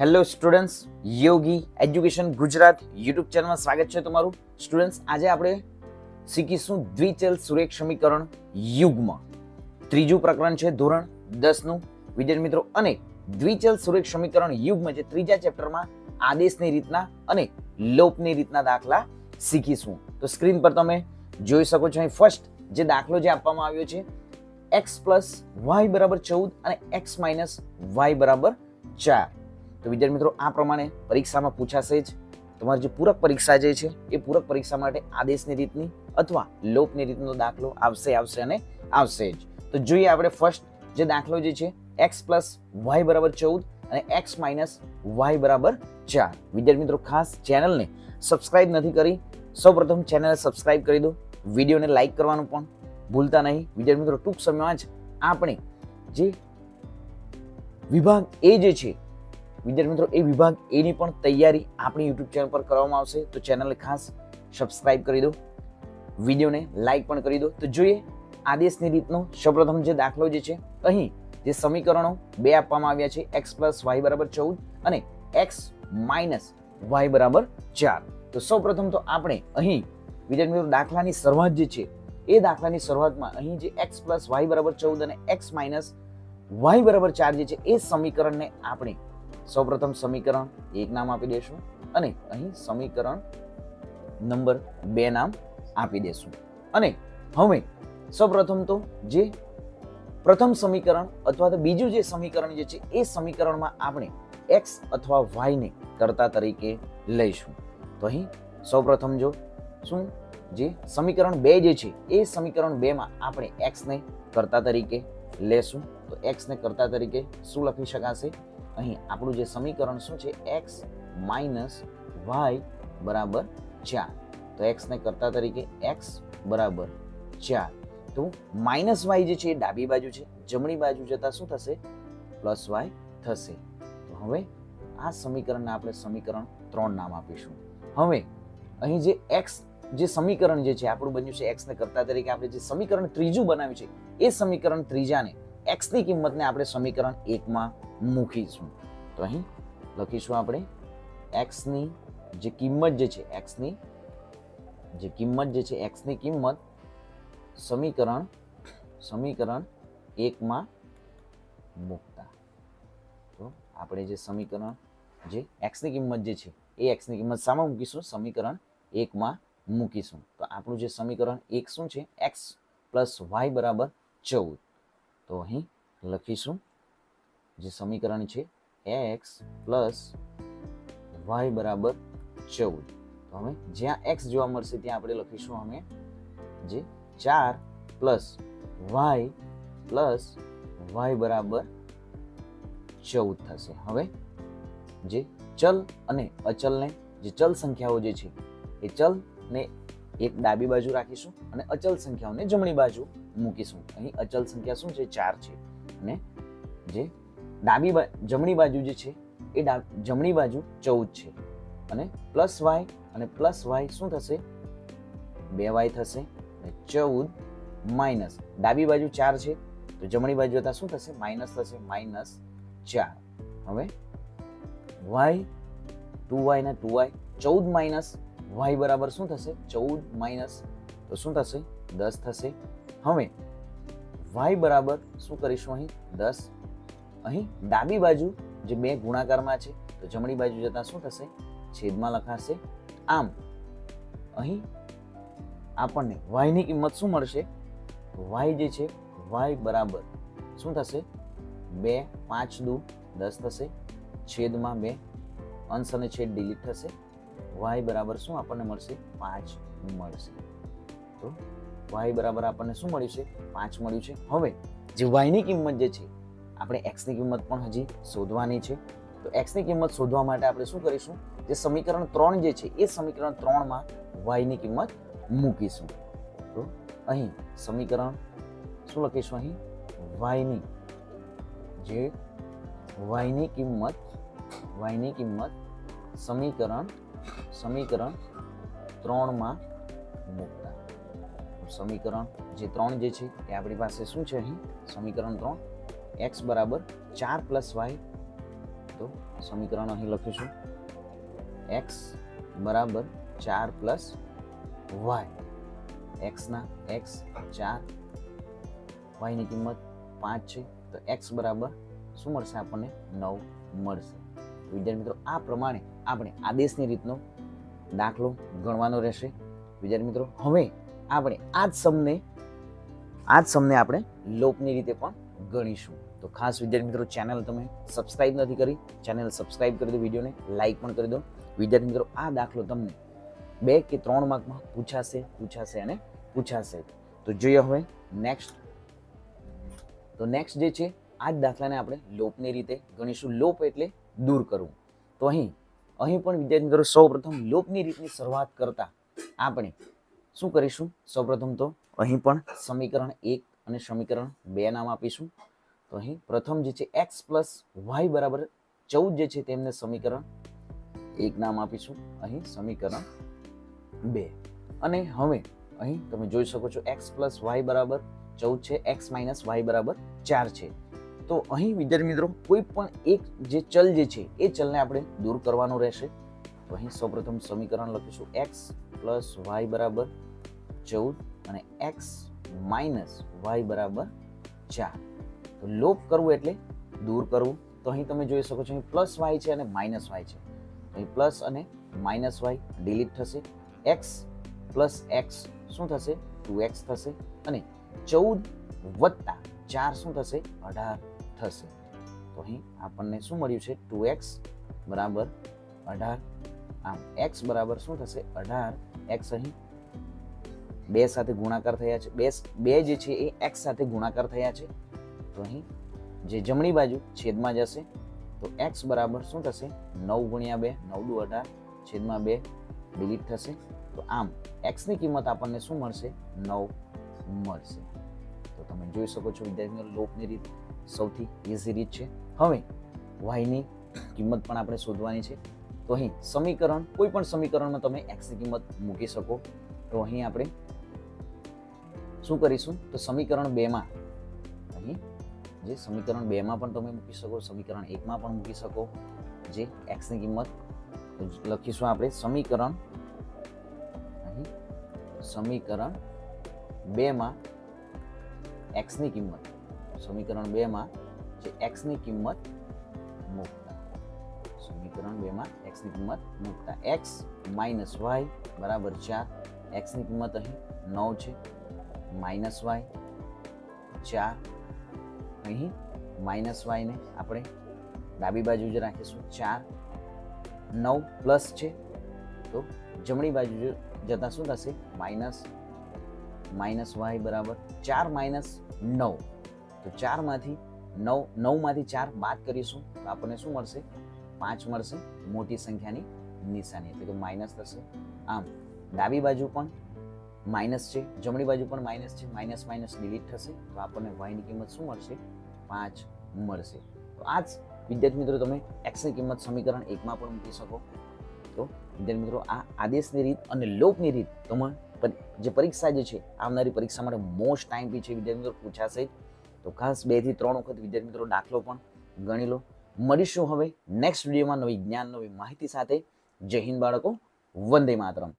Hello students, યોગી education Gujarat YouTube ચેનલમાં સ્વાગત છે તમારું. સ્ટુડન્ટ્સ, આજે આપણે શીખીશું દ્વિચલ સુરેખ સમીકરણ યુગ્મ. ત્રીજું પ્રકરણ છે ધોરણ 10 નું. વિદ્યાર્થી મિત્રો, અને દ્વિચલ સુરેખ સમીકરણ યુગ્મ છે ત્રીજા ચેપ્ટરમાં આદેશની રીતના અને લોપની રીતના દાખલા શીખીશું. તો સ્ક્રીન પર તમે જોઈ શકો છો અહીં ફર્સ્ટ જે દાખલો જે આપવામાં આવ્યો છે x + y = 14 અને x - y = 4. તો વિદ્યાર્થી મિત્રો, આ પ્રમાણે પરીક્ષામાં પૂછાશે જ. તમારી જે પૂરક પરીક્ષા જે છે એ પૂરક પરીક્ષા માટે આદેશની રીતની અથવા લોપની રીતનો દાખલો આવશે અને આવશે જ. તો જોઈએ આપણે ફર્સ્ટ જે દાખલો જે છે x + y = 14 અને x - y = 4. વિદ્યાર્થી મિત્રો, ખાસ ચેનલને સબસ્ક્રાઇબ નથી કરી, સૌપ્રથમ ચેનલને સબસ્ક્રાઇબ કરી દો. વિડીયોને લાઈક કરવાનું પણ ભૂલતા નહીં. વિદ્યાર્થી મિત્રો, ટૂંક સમયમાં જ આપણે જે વિભાગ એ જે છે વિદ્યાર્થી મિત્રો એ વિભાગ એની પણ તૈયારી આપણી યુટ્યુબ ચેનલ પર કરવામાં આવશે. તો ચેનલને ખાસ સબસ્ક્રાઇબ કરી દો, વિડીયોને લાઈક પણ કરી દો. તો જોઈએ આદેશની રીતનો સૌપ્રથમ જે દાખલો જે છે અહીં જે સમીકરણો બે આપવામાં આવ્યા છે x + y = 14 અને x - y = 4. તો સૌપ્રથમ તો આપણે અહીં વિદ્યાર્થી મિત્રો દાખલાની શરૂઆત જે છે એ દાખલાની શરૂઆતમાં અહીં જે x + y = 14 અને x - y = 4 જે છે એ સમીકરણને આપણે સૌપ્રથમ સમીકરણ 1 નામ આપી દેશું અને અહીં સમીકરણ નંબર 2 નામ આપી દેશું. અને હવે સૌપ્રથમ તો જે પ્રથમ સમીકરણ અથવા તો બીજું જે સમીકરણ જે છે એ સમીકરણમાં આપણે x અથવા y ને કર્તા તરીકે લઈશું. તો અહીં સૌપ્રથમ જો શું જે સમીકરણ 2 જે છે એ સમીકરણ 2 માં આપણે x ને કર્તા તરીકે લેશું. તો x ને કર્તા તરીકે શું લખી શકાશે? અહીં આપણું જે સમીકરણ શું છે x - y = 4. તો x ને કર્તા તરીકે x = 4. તો -y જે છે એ ડાબી બાજુ છે, જમણી બાજુ જતા શું થશે? +y થશે. તો હવે આ સમીકરણને આપણે સમીકરણ 3 નામ આપીશું. હવે અહીં જે x જે સમીકરણ જે છે આપણું બન્યું છે x ને કર્તા તરીકે આપણે જે સમીકરણ ત્રીજું બનાવ્યું છે એ સમીકરણ ત્રીજાને x ની કિંમતને આપણે સમીકરણ 1 માં મૂકીશું. તો અહીં લખીશું આપણે x ની જે કિંમત જે છે x ની કિંમત સમીકરણ 1 માં મૂકતા. તો આપણે જે સમીકરણ જે x ની કિંમત જે છે એ x ની કિંમત સામે મૂકીશું, સમીકરણ 1 માં મૂકીશું. તો આપણું જે સમીકરણ 1 શું છે? x + y = 14. તો અહીં લખીશું જે સમીકરણ છે x + y = 14. તો હવે જ્યાં x જોવા મળશે ત્યાં આપણે લખીશું અમે જે 4 + y + y = 14 થશે. હવે જે ચલ અને અચલને જે ચલ સંખ્યાઓ જે છે એ ચલને એક ડાબી બાજુ રાખીશું અને અચલ સંખ્યાઓને જમણી બાજુ મૂકીશું. અહીં અચલ સંખ્યા શું છે? 4 છે અને જે જમણી બાજુ જે છે એ જમણી બાજુ 14 છે અને +y અને +y શું થશે? 2y થશે અને 14 - ડાબી બાજુ 4 છે તો જમણી બાજુ જતા શું થશે? માઇનસ થશે, -4. હવે y 2y ને 2y 14 - y બરાબર શું થશે? 14 તો શું થશે? 10 થશે. હવે y બરાબર શું કરીશું? અહીં 10. અહીં ડાબી બાજુ જે બે ગુણાકારમાં છે તો જમણી બાજુ જતા શું થશે? છેદમાં લખાશે. આમ અહીં આપણને y ની કિંમત શું મળશે? y જે છે y બરાબર શું થશે? 2 5 દુ 10 થશે, છેદમાં 2, અંશ અને છેદ ડિલીટ થશે. y બરાબર શું આપણને મળશે? 5 મળશે. તો y બરાબર આપણને શું મળ્યું છે? 5 મળ્યું છે. હવે જે y ની કિંમત જે છે આપણે x ની કિંમત પણ હજી શોધવાની છે. તો x ની કિંમત શોધવા માટે આપણે શું કરીશું? જે સમીકરણ 3 જે છે એ સમીકરણ 3 માં y ની કિંમત મૂકીશું. તો અહીં સમીકરણ શું લખીશું? અહીં y ની કિંમત સમીકરણ 3 માં મૂકતા. સમીકરણ જે 3 જે છે એ આપણી પાસે શું છે? અહીં સમીકરણ 3 x = 4 + y તો સમીકરણ અહીં લખીશું x બરાબર 4 પ્લસ વાય, એક્સના એક્સ 4, વાયની કિંમત 5 છે, તો એક્સ બરાબર શું મળશે આપણને 9 મળશે. વિદ્યાર્થી મિત્રો આ પ્રમાણે આપણે આદેશની રીતનો દાખલો ગણવાનો રહેશે. વિદ્યાર્થી મિત્રો હવે આપણે આ જ સમને આપણે લોપની રીતે પણ ગણીશું. તો ખાસ વિદ્યાર્થી મિત્રો ચેનલ તમે સબસ્ક્રાઇબ નથી કરી, ચેનલ સબસ્ક્રાઇબ કરી દો, વિડીયોને લાઇક પણ કરી દો. વિદ્યાર્થી મિત્રો આ દાખલો તમને 2 કે 3 માર્કમાં પૂછાશે. તો જોઈએ હવે નેક્સ્ટ જે છે આ જ દાખલાને આપણે લોપની રીતે ગણીશું. લોપ એટલે દૂર કરવું. તો અહીં પણ વિદ્યાર્થી મિત્રો સૌપ્રથમ લોપની રીતની શરૂઆત કરતા આપણે શું કરીશું? સૌપ્રથમ તો અહીં પણ સમીકરણ 1 અને સમીકરણ 2 નામ આપીશું. તો અહીં પ્રથમ જે છે x પ્લસ વાય બરાબર 14 જે છે તેમને સમીકરણ 1 નામ આપીશું, અહીં સમીકરણ 2. અને હવે અહીં તમે જોઈ શકો છો x પ્લસ વાય બરાબર 14 છે, x માઇનસ વાય બરાબર 4 છે. તો અહીં વિદ્યાર્થી મિત્રો કોઈ પણ એક જે ચલ જે છે એ ચલને આપણે દૂર કરવાનું રહેશે. તો અહીં સૌપ્રથમ સમીકરણ લખીશું x પ્લસ વાય બરાબર 14 અને x માઇનસ વાય બરાબર 4. તો લોપ કરવું એટલે દૂર કરવું. તો અહીં તમે જોઈ શકો છો અહીં પ્લસ વાય છે અને માઇનસ વાય છે. અહીં પ્લસ અને માઇનસ વાય ડિલીટ થશે. x પ્લસ એક્સ શું થશે? 2x થશે અને 14 વત્તા 4 શું થશે? 18 થશે. તો અહીં આપણને શું મળ્યું છે? 2x બરાબર 18. આમ x બરાબર શું થશે? 18. x અહીં 2 સાથે ગુણાકાર થયા છે, 2 જે છે એ x સાથે ગુણાકાર થયા છે. તો અહીં જે જમણી બાજુ છેદમાં જશે તો x બરાબર શું થશે? 9 ગુણ્યા 2, 9 દુ 18 છેદમાં 2 ડિલીટ થશે. તો આમ x ની કિંમત આપણને શું મળશે? 9 મળશે. તો તમે જોઈ શકો છો વિદ્યાર્થીઓ લોપની રીત સૌથી ઇઝી રીત છે. હવે y ની કિંમત પણ આપણે શોધવાની છે. તો અહીં સમીકરણ કોઈ પણ સમીકરણમાં તમે x ની કિંમત મૂકી શકો. તો અહીં આપણે શું કરીશું? તો સમીકરણ 2 માં અહીં જે સમીકરણ 2 માં પણ તમે મૂકી શકો, સમીકરણ 1 માં પણ મૂકી શકો. જે x ની કિંમત લખીશું આપણે સમીકરણ 2 માં x ની કિંમત, સમીકરણ 2 માં જે x ની કિંમત મૂકતા, સમીકરણ 2 માં x ની કિંમત મૂકતા x માઇનસ વાય બરાબર 4. x ની કિંમત અહીં 9 છે, માઇનસ વાય 4. અહીં માઇનસ વાય ને આપણે ડાબી બાજુ જ રાખીશું 4. 9 પ્લસ છે તો જમણી બાજુ જતા શું થશે? માઇનસ વાય બરાબર 4 માઇનસ 9. તો 4 માંથી 9 માંથી 4 બાદ કરીશું તો આપણને શું મળશે? 5 મળશે. મોટી સંખ્યાની નિશાની એટલે કે માઇનસ થશે. આમ ડાબી બાજુ પણ માઇનસ છે, જમણી બાજુ પણ માઇનસ છે, માઇનસ માઇનસ ડિલીટ થશે. તો આપણને y ની કિંમત શું મળશે? 5 મળશે. તો આ જ વિદ્યાર્થી મિત્રો તમે x ની કિંમત સમીકરણ 1 માં પણ મૂકી શકો. તો વિદ્યાર્થી મિત્રો આ આદેશની રીત અને લોપની રીત તમે જે પરીક્ષા જે છે આવનારી પરીક્ષા માટે મોસ્ટ ટાઈમ છે વિદ્યાર્થી મિત્રો પૂછાશે. તો ખાસ 2 થી 3 વખત વિદ્યાર્થી મિત્રો દાખલો પણ ગણી લો. મળીશું હવે નેક્સ્ટ વિડીયોમાં નવી જ્ઞાન નવી માહિતી સાથે. જય હિન્દ બાળકો, વંદે માતરમ.